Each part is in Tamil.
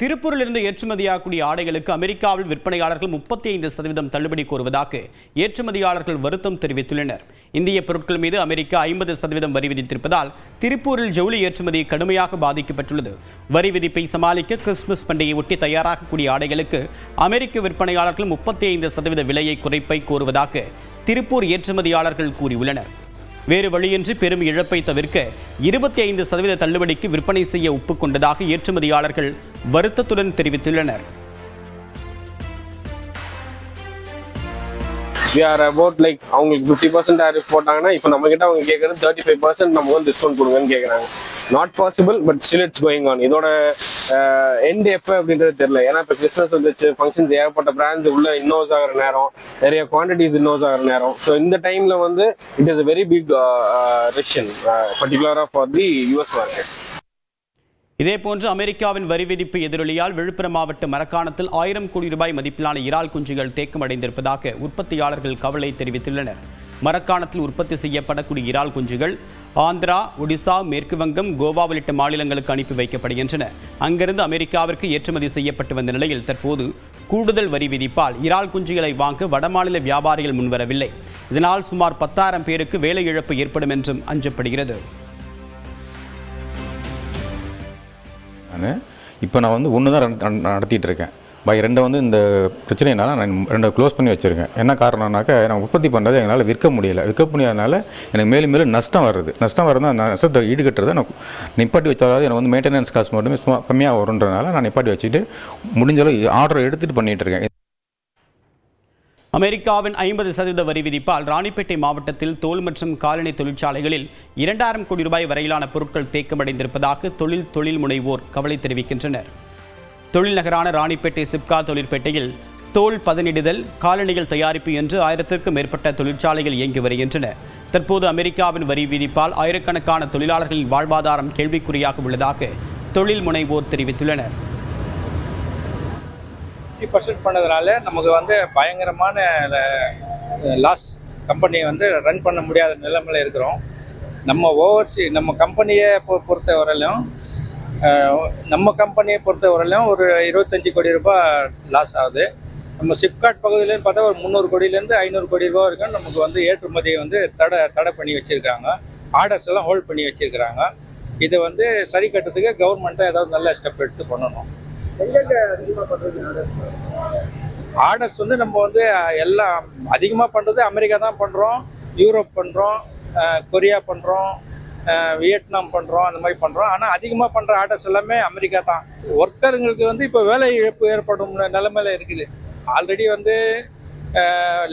திருப்பூரிலிருந்து ஏற்றுமதியாகக்கூடிய ஆடைகளுக்கு அமெரிக்காவில் விற்பனையாளர்கள் 35% தள்ளுபடி கோருவதாக ஏற்றுமதியாளர்கள் வருத்தம் தெரிவித்துள்ளனர். இந்திய பொருட்கள் மீது அமெரிக்கா 50% வரி விதித்திருப்பதால் திருப்பூரில் ஜவுளி ஏற்றுமதி கடுமையாக பாதிக்கப்பட்டுள்ளது. வரி விதிப்பை சமாளிக்க கிறிஸ்துமஸ் பண்டிகையை ஒட்டி தயாராகக்கூடிய ஆடைகளுக்கு அமெரிக்க விற்பனையாளர்கள் 35% விலையை குறைப்பை கோருவதாக திருப்பூர் ஏற்றுமதியாளர்கள் கூறியுள்ளனர். வேறு வழியின்றி பெரும் இழப்பை தவிர்க்க 25% தள்ளுபடிக்கு விற்பனை செய்ய ஒப்புக்கொண்டதாக ஏற்றுமதியாளர்கள் வருத்தத்துடன் தெரிவித்துள்ளனர். We are about like அவங்களுக்கு 50% டாரிஃப் போட்டாங்கன்னா இப்போ நம்ம கிட்ட அவங்க கேட்கறது 35% நம்ம வந்து டிஸ்கவுண்ட் கொடுங்கன்னு கேட்குறாங்க. Not possible, but still it's going on. இதோட எண்ட் எப்போ அப்படின்றது தெரியல. ஏன்னா இப்போ கிறிஸ்மஸ் வந்துச்சு, ஃபங்க்ஷன்ஸ் ஏகப்பட்ட பிராண்ட்ஸ் உள்ள இன்னோஸ் ஆகிற நேரம், நிறைய குவான்டிட்டிஸ் இன்னோஸ் ஆகிற நேரம். ஸோ இந்த டைம்ல வந்து it is a very big recession பர்டிகுலரா ஃபார் தி யூஎஸ் மார்க்கெட். இதேபோன்று அமெரிக்காவின் வரி விதிப்பு எதிரொலியால் விழுப்புரம் மாவட்ட மரக்காணத்தில் 1000 கோடி ரூபாய் மதிப்பிலான இறால் குஞ்சுகள் தேக்கமடைந்திருப்பதாக உற்பத்தியாளர்கள் கவலை தெரிவித்துள்ளனர். மரக்காணத்தில் உற்பத்தி செய்யப்படக்கூடிய இறால் குஞ்சுகள் ஆந்திரா, ஒடிசா, மேற்கு வங்கம், கோவா உள்ளிட்ட மாநிலங்களுக்கு அனுப்பி வைக்கப்படுகின்றன. அங்கிருந்து அமெரிக்காவிற்கு ஏற்றுமதி செய்யப்பட்டு வந்த நிலையில் தற்போது கூடுதல் வரி விதிப்பால் இறால் குஞ்சுகளை வாங்க வடமாநில வியாபாரிகள் முன்வரவில்லை. இதனால் சுமார் 10,000 பேருக்கு வேலை இழப்பு ஏற்படும் என்றும் அஞ்சப்படுகிறது. இப்போ நான் வந்து ஒன்று தான் நடத்திட்டு இருக்கேன். பை 2 வந்து இந்த பிரச்சனையினால நான் 2 க்ளோஸ் பண்ணி வச்சுருக்கேன். என்ன காரணம்னாக்கா, நான் உற்பத்தி பண்ணுறது எங்களால் விற்க முடியாதனால எனக்கு மேலும் மேலும் நஷ்டம் வருது. நஷ்டம் வருது, அந்த நஷ்டத்தை ஈடுகட்டுறதை நான் நிப்பாட்டி வச்சாவது எனக்கு வந்து மெயின்டெனன்ஸ் காஸ்ட் மட்டுமே கம்மியாக வருன்றதுனால நான் நிப்பாட்டி வச்சுட்டு முடிஞ்சளவு ஆர்டர் எடுத்துகிட்டு பண்ணிகிட்டு இருக்கேன். அமெரிக்காவின் 50% வரி விதிப்பால் ராணிப்பேட்டை மாவட்டத்தில் தோல் மற்றும் காலணி தொழிற்சாலைகளில் 2000 கோடி ரூபாய் வரையிலான பொருட்கள் தேக்கமடைந்திருப்பதாக தொழில் முனைவோர் கவலை தெரிவிக்கின்றனர். தொழில் நகரான ராணிப்பேட்டை சிப்கா தொழிற்பேட்டையில் தோல் பதனிடுதல், காலணிகள் தயாரிப்பு என்று 1000க்கும் மேற்பட்ட தொழிற்சாலைகள் இயங்கி வருகின்றன. தற்போது அமெரிக்காவின் வரி விதிப்பால் ஆயிரக்கணக்கான தொழிலாளர்களின் வாழ்வாதாரம் கேள்விக்குறியாக உள்ளதாக தொழில் முனைவோர் தெரிவித்துள்ளனர். 50% பண்ணதுனால நமக்கு வந்து பயங்கரமான லாஸ். கம்பெனியை வந்து ரன் பண்ண முடியாத நிலைமையில் இருக்கிறோம். நம்ம கம்பெனியை பொறுத்த வரையிலும் ஒரு 25 கோடி ரூபாய் லாஸ் ஆகுது. நம்ம சிப்காட் பகுதியிலேருந்து பார்த்தா ஒரு 300 கோடியிலேருந்து 500 கோடி ரூபா வரைக்கும் நமக்கு வந்து ஏற்றுமதியை வந்து தடை பண்ணி வச்சுருக்காங்க. ஆர்டர்ஸ் எல்லாம் ஹோல்ட் பண்ணி வச்சுருக்கிறாங்க. இதை வந்து சரி கட்டுறதுக்கு கவர்மெண்ட்டை ஏதாவது நல்ல ஸ்டெப் எடுத்து பண்ணணும். ஆர்டர்ஸ் வந்து நம்ம வந்து எல்லாம் அதிகமாக பண்ணுறது அமெரிக்கா தான் பண்ணுறோம், யூரோப் பண்ணுறோம், கொரியா பண்ணுறோம், வியட்நாம் பண்ணுறோம், அந்த மாதிரி பண்ணுறோம். ஆனால் அதிகமாக பண்ணுற ஆர்டர்ஸ் எல்லாமே அமெரிக்கா தான். ஒர்க்கருங்களுக்கு வந்து இப்போ வேலை இழப்பு ஏற்படும் நிலைமையில இருக்குது. ஆல்ரெடி வந்து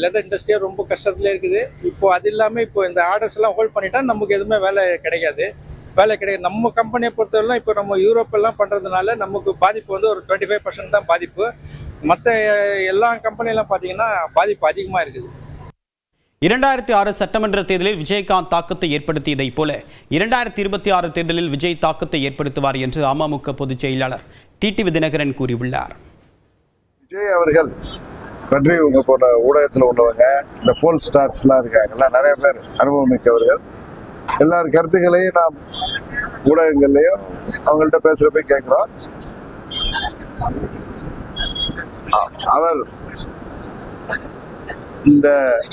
லெதர் இண்டஸ்ட்ரியாக ரொம்ப கஷ்டத்தில் இருக்குது. இப்போ அது இல்லாமல் இப்போ இந்த ஆர்டர்ஸ் எல்லாம் ஹோல்ட் பண்ணிட்டா நமக்கு எதுவுமே வேலை கிடைக்காது. நம்ம கம்பெனியை பொறுத்தவரைலாம் இப்போ நம்ம யூரோப் எல்லாம் பண்ணுறதுனால நமக்கு பாதிப்பு வந்து ஒரு 25% தான் பாதிப்பு. மற்ற எல்லா கம்பெனியெல்லாம் பார்த்தீங்கன்னா பாதிப்பு அதிகமாக இருக்குது. 2006 சட்டமன்ற தேர்தலில் விஜயகாந்த் தாக்கத்தை ஏற்படுத்தியதைப் போல 2026 தேர்தலில் விஜய் தாக்கத்தை ஏற்படுத்துவார் என்று அமமுக பொதுச் செயலாளர் டிடிவி தினகரன் கூறியுள்ளார். விஜய் அவர்கள் பற்றி உங்க போன ஊடகத்தில் உள்ளவங்க, இந்த போல் ஸ்டார்ஸ்லாம் இருக்காங்கல்ல, நிறைய பேர் அனுபவம் மிக்கவர்கள், எல்லார் கருத்துக்களையும் நாம் ஊடகங்கள்லயும் அவங்கள்ட்ட பேசுறப்ப கேட்கிறோம். அவர் இந்த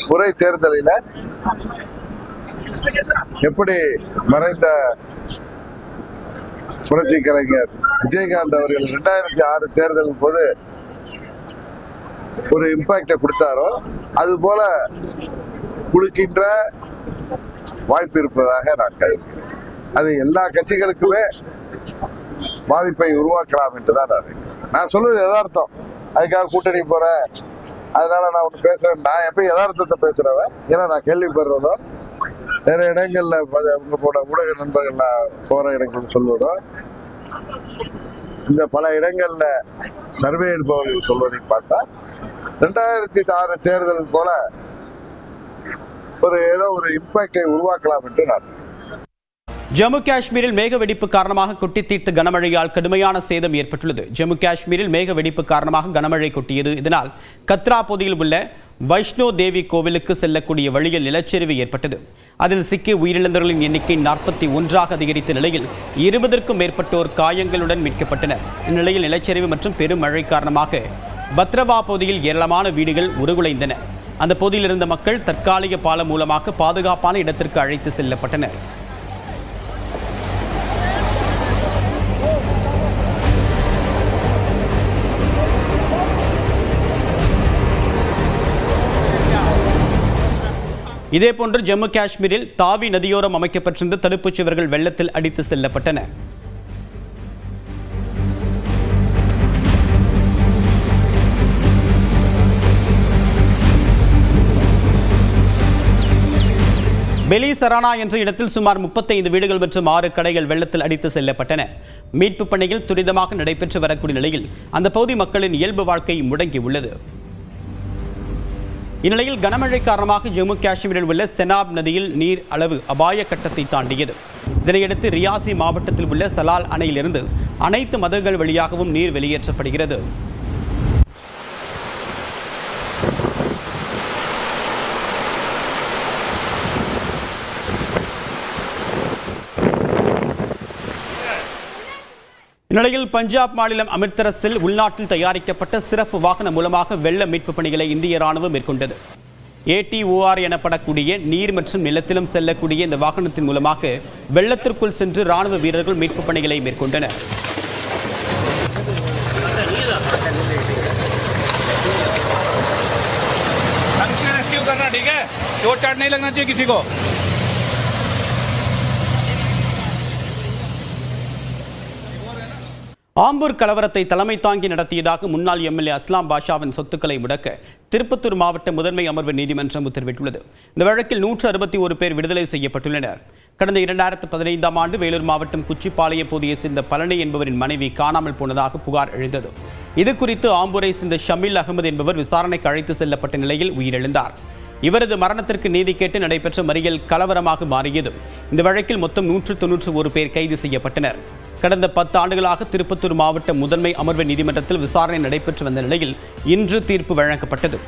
முறை தேர்தலில் எப்படி மறைந்த புரட்சி கலைஞர் விஜயகாந்த் அவர்கள் 2006 தேர்தலின் போது ஒரு இம்பாக்டை கொடுத்தாரோ அது போல கொடுக்கின்ற வாய்ப்பு இருப்பதாக நான் கருதுகிறேன். அது எல்லா கட்சிகளுக்குமே பாதிப்பை உருவாக்கலாம் என்றுதான் நான் சொல்லுவது யதார்த்தம். அதுக்காக கூட்டணி போறேன், அதனால நான் ஒண்ணு பேசுறேன். நான் எப்ப யதார்த்தத்தை பேசுறவன். ஏன்னா நான் கேள்விப்படுறதும் நிறைய இடங்கள்ல உங்க போன ஊடக நண்பர்கள் நான் போற இடங்கள் சொல்வதும், இந்த பல இடங்கள்ல சர்வே எடுப்பவர்கள் சொல்வதை பார்த்தா 2006 தேர்தல் போல ஏதோ ஒரு இம்பாக்டை உருவாக்கலாம் என்று நான். ஜம்மு காஷ்மீரில் மேக வெடிப்பு காரணமாக கொட்டி தீர்த்த கனமழையால் கடுமையான சேதம் ஏற்பட்டுள்ளது. ஜம்மு காஷ்மீரில் மேக வெடிப்பு காரணமாக கனமழை கொட்டியது. இதனால் கத்ரா பகுதியில் உள்ள வைஷ்ணோ தேவி கோவிலுக்கு செல்லக்கூடிய வழியில் நிலச்சரிவு ஏற்பட்டது. அதில் சிக்கி உயிரிழந்தவர்களின் எண்ணிக்கை 41ஆக அதிகரித்த நிலையில் 20க்கும் மேற்பட்டோர் காயங்களுடன் மீட்கப்பட்டனர். இந்நிலையில் நிலச்சரிவு மற்றும் பெருமழை காரணமாக பத்ரவா பகுதியில் ஏராளமான வீடுகள் உருகுலைந்தன. அந்த பகுதியில் இருந்த மக்கள் தற்காலிக பாலம் மூலமாக பாதுகாப்பான இடத்திற்கு அழைத்து செல்லப்பட்டனர். இதேபோன்று ஜம்மு காஷ்மீரில் தாவி நதியோரம் அமைக்கப்பட்டிருந்த தடுப்புச் சுவர்கள் வெள்ளத்தில் அடித்து செல்லப்பட்டன. பெலி சரானா என்ற இடத்தில் சுமார் 35 வீடுகள் மற்றும் 6 கடைகள் வெள்ளத்தில் அடித்து செல்லப்பட்டன. மீட்பு பணிகள் துரிதமாக நடைபெற்று வரக்கூடிய நிலையில் அந்த பகுதி மக்களின் இயல்பு வாழ்க்கை முடங்கியுள்ளது. இந்நிலையில் கனமழை காரணமாக ஜம்மு காஷ்மீரில் உள்ள செனாப் நதியில் நீர் அளவு அபாய கட்டத்தை தாண்டியது. இதனையடுத்து ரியாசி மாவட்டத்தில் உள்ள சலால் அணையிலிருந்து அனைத்து மதகுகள் வழியாகவும் நீர் வெளியேற்றப்படுகிறது. இந்நிலையில் பஞ்சாப் மாநிலம் அமிர்தசரஸில் உள்நாட்டில் தயாரிக்கப்பட்ட சிறப்பு வாகனம் மூலமாக வெள்ள மீட்பு பணிகளை இந்திய ராணுவம் மேற்கொண்டது. ATOR எனப்படக்கூடிய நீர் மற்றும் நிலத்திலும் செல்லக்கூடிய இந்த வாகனத்தின் மூலமாக வெள்ளத்திற்குள் சென்று ராணுவ வீரர்கள் மீட்பு பணிகளை மேற்கொண்டனர். ஆம்பூர் கலவரத்தை தலைமை தாங்கி நடத்தியதாக முன்னாள் MLA அஸ்லாம் பாஷாவின் சொத்துக்களை முடக்க திருப்பத்தூர் மாவட்ட முதன்மை அமர்வு நீதிமன்றம் உத்தரவிட்டுள்ளது. இந்த வழக்கில் 161 பேர் விடுதலை செய்யப்பட்டுள்ளனர். கடந்த 2015ஆம் ஆண்டு வேலூர் மாவட்டம் குச்சிப்பாளைய பகுதியை சேர்ந்த பழனி என்பவரின் மனைவி காணாமல் போனதாக புகார் எழுந்தது. இது குறித்து ஆம்பூரை சேர்ந்த ஷமீல் அகமது என்பவர் விசாரணைக்கு அழைத்து செல்லப்பட்ட நிலையில் உயிரிழந்தார். இவரது மரணத்திற்கு நீதி கேட்டு நடைபெற்ற மறியல் கலவரமாக மாறியது. இந்த வழக்கில் மொத்தம் 191 பேர் கைது செய்யப்பட்டனர். கடந்த 10 ஆண்டுகளாக திருப்பத்தூர் மாவட்ட முதன்மை அமர்வு நீதிமன்றத்தில் விசாரணை நடைபெற்று வந்த நிலையில் இன்று தீர்ப்பு வழங்கப்பட்டது.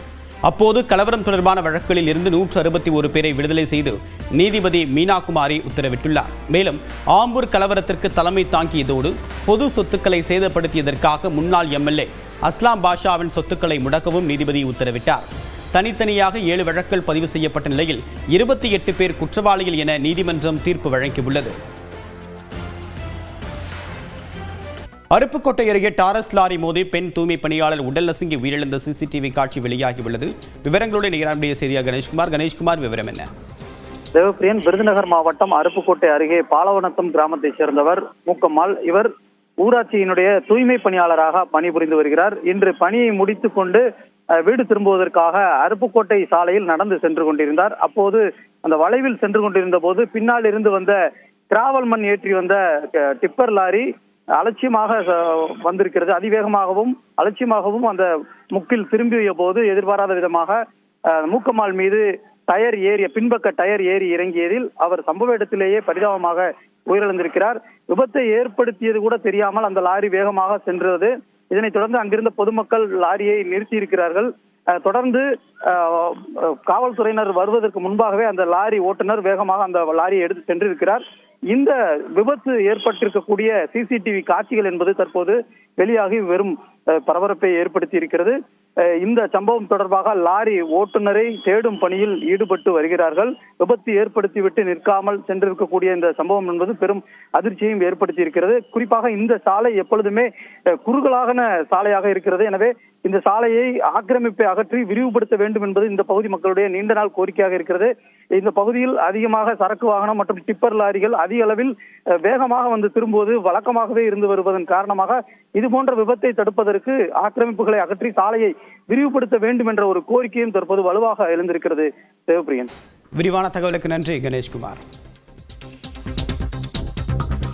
அப்போது கலவரம் தொடர்பான வழக்குகளில் இருந்து 161 பேரை விடுதலை செய்து நீதிபதி மீனாகுமாரி உத்தரவிட்டுள்ளார். மேலும் ஆம்பூர் கலவரத்திற்கு தலைமை தாங்கியதோடு பொது சொத்துக்களை சேதப்படுத்தியதற்காக முன்னாள் MLA அஸ்லாம் பாஷாவின் சொத்துக்களை முடக்கவும் நீதிபதி உத்தரவிட்டார். தனித்தனியாக 7 வழக்குகள் பதிவு செய்யப்பட்ட நிலையில் 28 பேர் குற்றவாளிகள் என நீதிமன்றம் தீர்ப்பு வழங்கியுள்ளது. அருப்புக்கோட்டை அருகே டாரஸ் லாரி மோதி பெண் தூய்மை பணியாளர் உடல் நசுங்கி உயிரிழந்த CCTV காட்சி வெளியாகியுள்ளது. விவரங்களோடு நிகரானுடைய செய்தியாளர் கணேஷ்குமார், விவரம் என்ன? தேவப்பிரியன், விருதுநகர் மாவட்டம் அருப்புக்கோட்டை அருகே பாலவனத்தம் கிராமத்தைச் சேர்ந்தவர் மூக்கம்மாள். இவர் ஊராட்சியினுடைய தூய்மை பணியாளராக பணிபுரிந்து வருகிறார். இன்று பணியை முடித்துக் கொண்டு வீடு திரும்புவதற்காக அருப்புக்கோட்டை சாலையில் நடந்து சென்று கொண்டிருந்தார். அப்போது அந்த வளைவில் சென்று கொண்டிருந்த போது பின்னால் இருந்து வந்த கிராவல் மண் ஏற்றி வந்த டிப்பர் லாரி அலட்சியமாக வந்திருக்கிறது. அதிவேகமாகவும் அலட்சியமாகவும் அந்த முக்கில் திரும்பிய போது எதிர்பாராத விதமாக மூக்கம்மாள் மீது பின்பக்க டயர் ஏறி இறங்கியதில் அவர் சம்பவ இடத்திலேயே பரிதாபமாக உயிரிழந்திருக்கிறார். விபத்தை ஏற்படுத்தியது கூட தெரியாமல் அந்த லாரி வேகமாக சென்றது. இதனைத் தொடர்ந்து அங்கிருந்த பொதுமக்கள் லாரியை நிறுத்தி இருக்கிறார்கள். தொடர்ந்து காவல்துறையினர் வருவதற்கு முன்பாகவே அந்த லாரி ஓட்டுநர் வேகமாக அந்த லாரியை எடுத்து சென்றிருக்கிறார். இந்த விபத்து ஏற்பட்டிருக்கக்கூடிய CCTV காட்சிகள் என்பது தற்போது வெளியாகி வெறும் பரபரப்பை ஏற்படுத்தி இருக்கிறது. இந்த சம்பவம் தொடர்பாக லாரி ஓட்டுநரை தேடும் பணியில் ஈடுபட்டு வருகிறார்கள். விபத்து ஏற்படுத்திவிட்டு நிற்காமல் சென்றிருக்கக்கூடிய இந்த சம்பவம் என்பது பெரும் அதிர்ச்சியையும் ஏற்படுத்தி இருக்கிறது. குறிப்பாக இந்த சாலை எப்பொழுதுமே குறுகலான சாலையாக இருக்கிறது. எனவே இந்த சாலையை ஆக்கிரமிப்பை அகற்றி விரிவுபடுத்த வேண்டும் என்பது இந்த பகுதி மக்களுடைய நீண்ட நாள் கோரிக்கையாக இருக்கிறது. இந்த பகுதியில் அதிகமாக சரக்கு வாகனம் மற்றும் டிப்பர் லாரிகள் அதிக அளவில் வேகமாக வந்து திரும்புவது வழக்கமாகவே இருந்து வருவதன் காரணமாக இது போன்ற விபத்தை தடுப்பதற்கு ஆக்கிரமிப்புகளை அகற்றி சாலையை விரிவுபடுத்த வேண்டும் என்ற ஒரு கோரிக்கையும் தற்போது வலுவாக எழுந்திருக்கிறது. தேவப்பிரியன், விரிவான தகவலுக்கு நன்றி கணேஷ்குமார்.